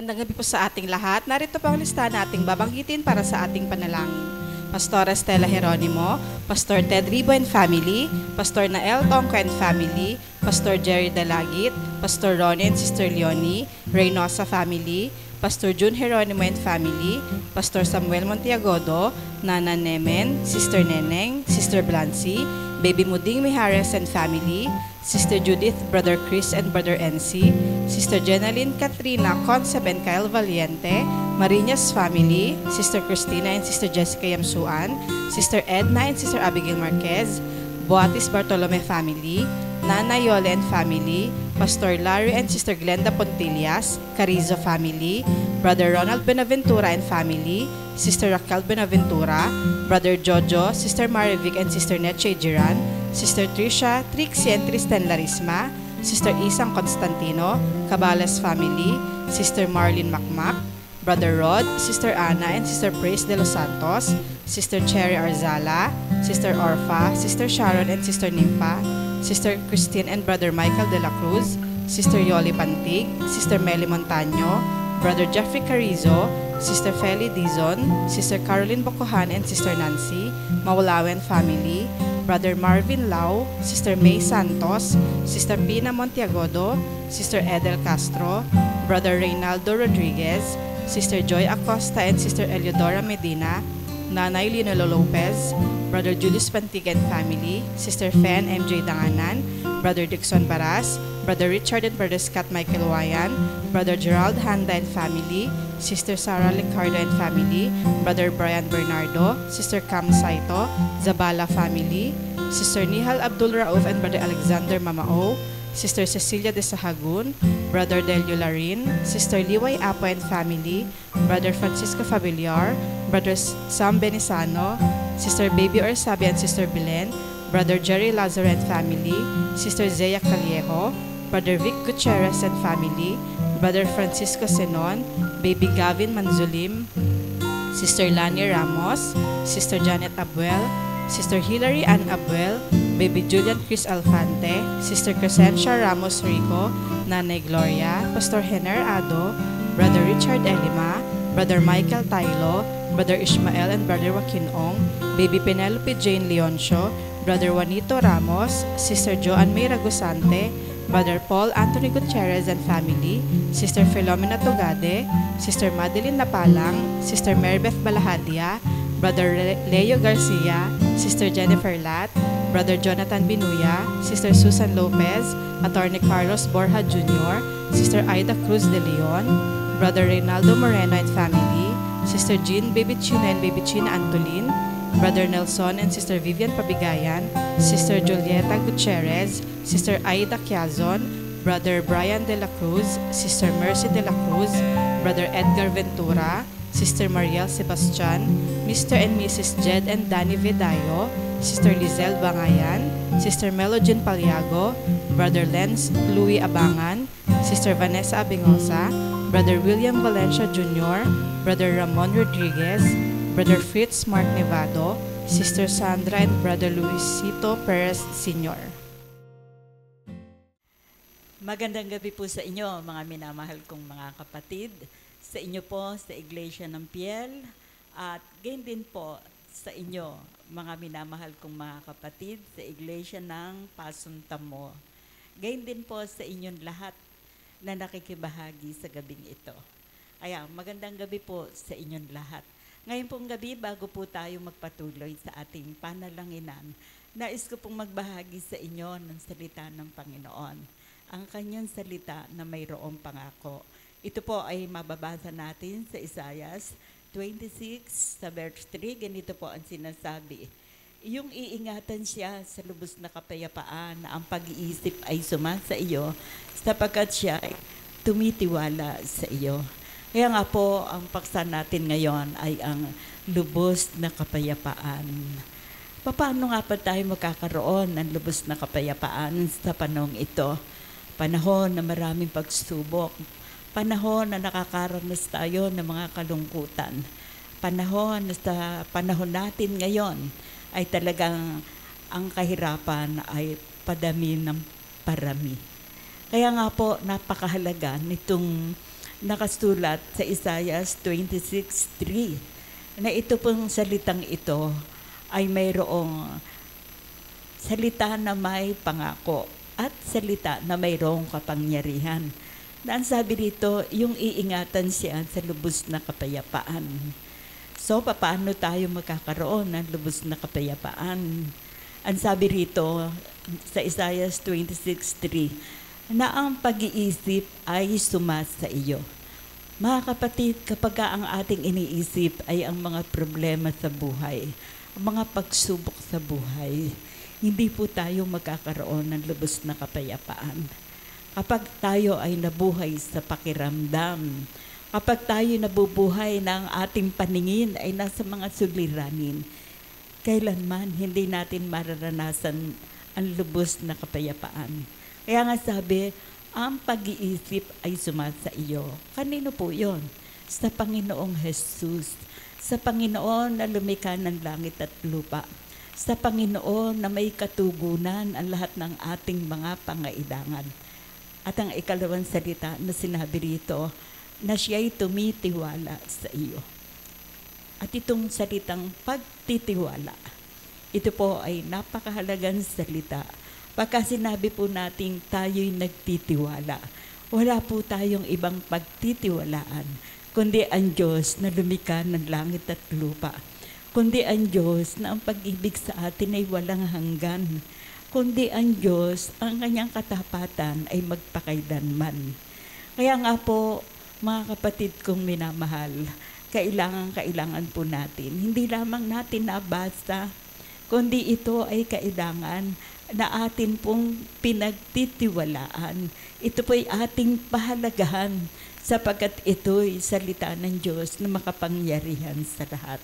Magandang gabi po sa ating lahat. Narito po ang listahan na ating babanggitin para sa ating panalangin. Pastor Estela Jeronimo, Pastor Ted Ribo and Family, Pastor Nael Tongco and Family, Pastor Jerry Dalagit, Pastor Ronnie and Sister Leonie, Reynosa Family, Pastor June Jeronimo and Family, Pastor Samuel Montiagodo, Nana Nemen, Sister Neneng, Sister Blancy, Baby Muding Mijares and Family, Sister Judith, Brother Chris and Brother NC, Sister Jenaline Katrina Concep and Kyle Valiente, Marinas Family, Sister Christina and Sister Jessica Yamsuan, Sister Edna and Sister Abigail Marquez, Boatis Bartolome Family, Nana Yole and Family, Pastor Larry and Sister Glenda Pontillas, Carizo Family, Brother Ronald Benaventura and Family, Sister Raquel Benaventura, Brother Jojo, Sister Marivic and Sister Neche Jiran, Sister Trisha, Trixie and Tristan Larisma, Sister Isang Constantino, Cabales Family, Sister Marlene Macmac, Brother Rod, Sister Ana and Sister Praise de los Santos, Sister Cherry Arzala, Sister Orfa, Sister Sharon and Sister Nimpa, Sister Christine and Brother Michael de la Cruz, Sister Yoli Pantig, Sister Meli Montaño, Brother Jeffrey Carrizo, Sister Feli Dizon, Sister Caroline Bocohan and Sister Nancy, Maulawen Family, Brother Marvin Lau, Sister May Santos, Sister Pina Montiagodo, Sister Edel Castro, Brother Reynaldo Rodriguez, Sister Joy Acosta and Sister Eliodora Medina, Nanay Linolo Lopez, Brother Julius Pantig and Family, Sister Fen MJ Danganan, Brother Dixon Baras, Brother Richard and Brother Scott Michael Wayan, Brother Gerald Handa and Family, Sister Sarah Licardo and Family, Brother Brian Bernardo, Sister Cam Saito, Zabala Family, Sister Nihal Abdul Rauf and Brother Alexander Mamao, Sister Cecilia de Sahagun, Brother Delio Larin, Sister Liway Apo and Family, Brother Francisco Fabiliar, Brother Sam Benisano, Sister Baby Orsabi and Sister Belen, Brother Jerry Lazaro and Family, Sister Zea Callejo, Brother Vic Gutierrez and Family, Brother Francisco Senon, Baby Gavin Manzulim, Sister Lani Ramos, Sister Janet Abuel, Sister Hilary Ann Abuel, Baby Julian Chris Alfante, Sister Crescencia Ramos Rico, Nanay Gloria, Pastor Hener Ado, Brother Richard Elima, Brother Michael Tailo, Brother Ishmael and Brother Joaquin Ong, Baby Penelope Jane Leoncio, Brother Juanito Ramos, Sister Joanne May Ragusante, Brother Paul Anthony Gutierrez and Family, Sister Filomena Tugade, Sister Madeline Napalang, Sister Maribeth Balahadia, Brother Leo Garcia, Sister Jennifer Lat, Brother Jonathan Binuya, Sister Susan Lopez, Attorney Carlos Borja Jr., Sister Aida Cruz de Leon, Brother Reynaldo Moreno and Family, Sister Jean Baby China and Baby China Antolin, Brother Nelson and Sister Vivian Pabigayan, Sister Julieta Gutierrez, Sister Aida Quiazon, Brother Brian de la Cruz, Sister Mercy de la Cruz, Brother Edgar Ventura, Sister Mariel Sebastian, Mr. and Mrs. Jed and Danny Vedayo, Sister Lizelle Bangayan, Sister Melogene Paliago, Brother Lenz Louis Abangan, Sister Vanessa Abingosa, Brother William Valencia Jr., Brother Ramon Rodriguez, Brother Fritz Mark Nevado, Sister Sandra and Brother Luisito Perez Sr. Magandang gabi po sa inyo, mga minamahal kong mga kapatid, sa inyo po sa Iglesia ng Piel, at gayon din po sa inyo, mga minamahal kong mga kapatid, sa Iglesia ng Pasuntamo. Gayon din po sa inyong lahat na nakikibahagi sa gabing ito. Kaya magandang gabi po sa inyong lahat. Ngayon pong gabi, bago po tayo magpatuloy sa ating panalanginan, nais ko pong magbahagi sa inyo ng salita ng Panginoon. Ang kanyang salita na mayroong pangako. Ito po ay mababasa natin sa Isaias 26 sa verse 3. Ganito po ang sinasabi. Iyong iingatan siya sa lubos na kapayapaan na ang pag-iisip ay sumasa iyo sapagkat siya ay tumitiwala sa iyo. Kaya nga po, ang paksa natin ngayon ay ang lubos na kapayapaan. Paano nga pa tayo magkakaroon ng lubos na kapayapaan sa panahong ito? Panahon na maraming pagsubok. Panahon na nakakaranas tayo ng mga kalungkutan. Panahon na sa panahon natin ngayon ay talagang ang kahirapan ay padami ng parami. Kaya nga po napakahalaga nitong nakasulat sa Isaiah 26:3 na ito pong salitang ito ay mayroong salita na may pangako at salita na mayroong kapangyarihan. Na ang sabi dito, yung iingatan siya sa lubos na kapayapaan. So, paano tayo magkakaroon ng lubos na kapayapaan? Ang sabi rito sa Isaiah 26:3, na ang pag-iisip ay sumasa iyo. Mga kapatid, kapag ang ating iniisip ay ang mga problema sa buhay, ang mga pagsubok sa buhay, hindi po tayo magkakaroon ng lubos na kapayapaan. Kapag tayo ay nabuhay sa pakiramdam, kapag tayo nabubuhay na ang ating paningin ay nasa mga suliranin, kailanman hindi natin mararanasan ang lubos na kapayapaan. Kaya nga sabi, ang pag-iisip ay sumasa iyo. Kanino po yon? Sa Panginoong Jesus. Sa Panginoon na lumikha ng langit at lupa. Sa Panginoon na may katugunan ang lahat ng ating mga pangailangan. At ang ikalawang salita na sinabi rito, na siya'y tumitiwala sa iyo. At itong salitang pagtitiwala, ito po ay napakahalagang salita. Pagka sinabi po nating tayo'y nagtitiwala, wala po tayong ibang pagtitiwalaan, kundi ang Diyos na lumikha ng langit at lupa. Kundi ang Diyos na ang pag-ibig sa atin ay walang hanggan. Kundi ang Diyos, ang kanyang katapatan ay magpakailanman. Kaya nga po, mga kapatid kong minamahal, kailangan po natin. Hindi lamang natin nabasa, kundi ito ay kailangan na atin pong pinagtitiwalaan. Ito po ay ating pahalagahan sapagkat ito'y salita ng Diyos na makapangyarihan sa lahat.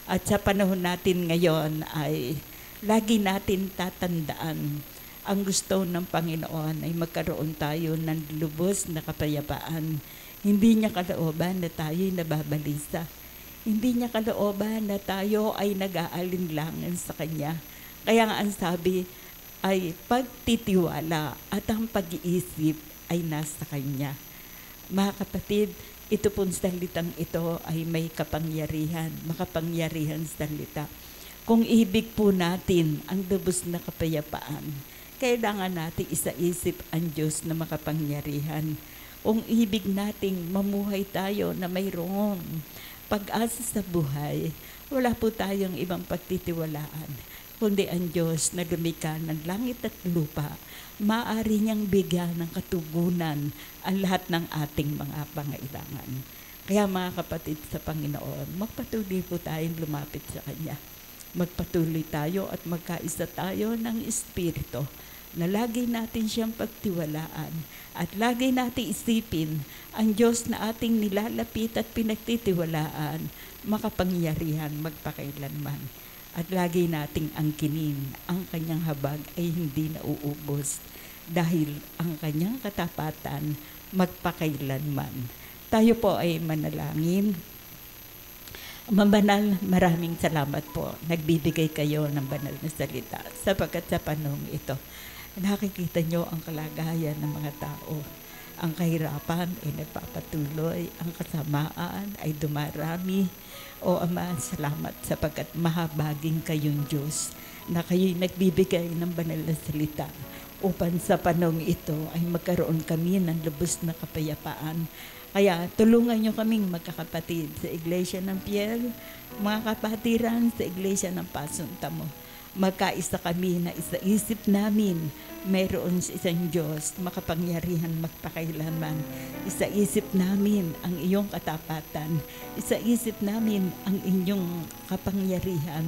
At sa panahon natin ngayon ay lagi natin tatandaan ang gusto ng Panginoon ay magkaroon tayo ng lubos na kapayapaan. Hindi niya kalooban na tayo'y nababalisa. Hindi niya kalooban na tayo ay nag-aalinlangan sa Kanya. Kaya nga ang sabi ay pagtitiwala at ang pag-iisip ay nasa Kanya. Mga kapatid, ito pong salitang ito ay may kapangyarihan, makapangyarihan salita. Kung ibig po natin ang lubos na kapayapaan, kailangan natin isaisip ang Diyos na makapangyarihan. Kung ibig nating mamuhay tayo na mayroong pag-asa sa buhay, wala po tayong ibang pagtitiwalaan, kundi ang Diyos na lumikha ng langit at lupa, maaari niyang bigyan ng katugunan ang lahat ng ating mga pangailangan. Kaya mga kapatid sa Panginoon, magpatuloy po tayong lumapit sa Kanya. Magpatuloy tayo at magkaisa tayo ng Espiritu na lagi natin siyang pagtiwalaan at lagi natin isipin ang Diyos na ating nilalapit at pinagtitiwalaan, makapangyarihan magpakailanman. At lagi nating angkinin ang Kanyang habag ay hindi nauubos dahil ang Kanyang katapatan magpakailanman. Tayo po ay manalangin. Mabanal, maraming salamat po. Nagbibigay kayo ng banal na salita sapagkat sa panahon ito, nakikita nyo ang kalagayan ng mga tao. Ang kahirapan ay nagpapatuloy, ang kasamaan ay dumarami. O Ama, salamat sapagkat mahabagin kayong Diyos na kayo'y nagbibigay ng banal na salita upang sa panahon ito ay magkaroon kami ng lubos na kapayapaan. Kaya tulungan nyo kaming magkakapatid sa Iglesia ng Piel, mga kapatiran sa Iglesia ng Pasuntamo. Magkaisa kami na isa-isip namin mayroon sa isang Diyos makapangyarihan magpakailanman. Isa-isip namin ang iyong katapatan. Isa-isip namin ang inyong kapangyarihan.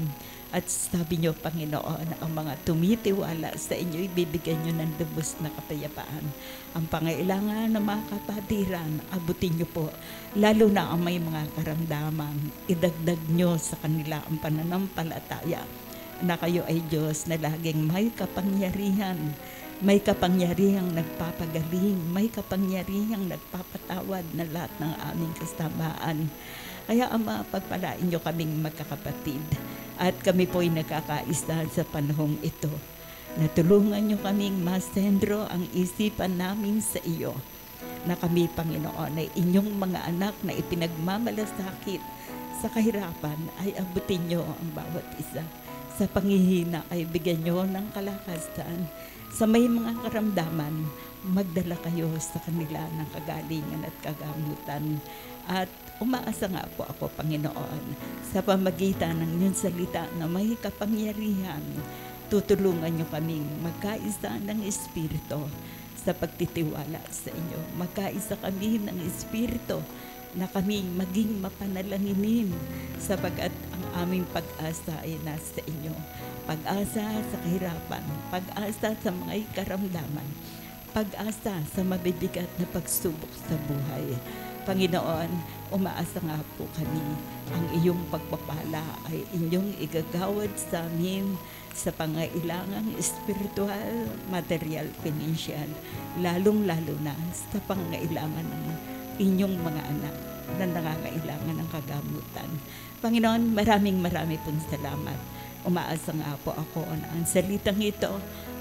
At sabi niyo, Panginoon, ang mga tumitiwala sa inyo, ibibigay niyo ng lubos na kapayapaan. Ang pangailangan ng mga kapatiran, abutin niyo po, lalo na ang may mga karamdaman, idagdag niyo sa kanila ang pananampalataya na kayo ay Diyos na laging may kapangyarihan nagpapagaling, may kapangyarihang nagpapatawad na lahat ng aming kasamaan. Kaya Ama, pagpalain niyo kaming magkakapatid at kami po'y nagkakaisa sa panahong ito. Natulungan niyo kaming masentro ang isipan namin sa iyo na kami, Panginoon, ay inyong mga anak na ipinagmamalasakit sa kahirapan ay abutin nyo ang bawat isa. Sa panghihina ay bigyan nyo ng kalakasan. Sa may mga karamdaman, magdala kayo sa kanila ng kagalingan at kagamutan. At umaasa nga po ako, Panginoon, sa pamagitan ng inyong salita na may kapangyarihan, tutulungan nyo kaming magkaisa ng Espiritu sa pagtitiwala sa inyo. Magkaisa kami ng Espiritu na kami maging mapanalanginin sapagkat ang aming pag-asa ay nasa inyo. Pag-asa sa kahirapan, pag-asa sa mga karamdaman, pag-asa sa mabibigat na pagsubok sa buhay. Panginoon, umaasa nga po kami, ang iyong pagpapala ay inyong igagawad sa amin sa pangailangang espiritual, material, financial, lalong-lalo na sa pangailangan ng inyong mga anak na nangangailangan ng kagamutan. Panginoon, maraming pong salamat. Umaasa nga po ako na ang salitang ito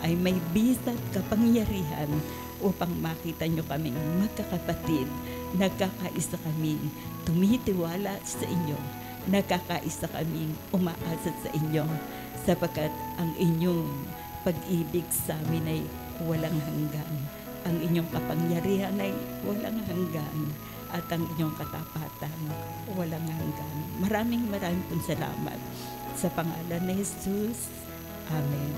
ay may bisa at kapangyarihan upang makita nyo kaming magkakapatid, nagkakaisa kaming tumitiwala sa inyo, nagkakaisa kaming umaasa sa inyo, sapagkat ang inyong pag-ibig sa amin ay walang hanggan. Ang inyong kapangyarihan ay walang hanggan at ang inyong katapatan walang hanggan. Maraming pong salamat sa pangalan ni Jesus. Amen.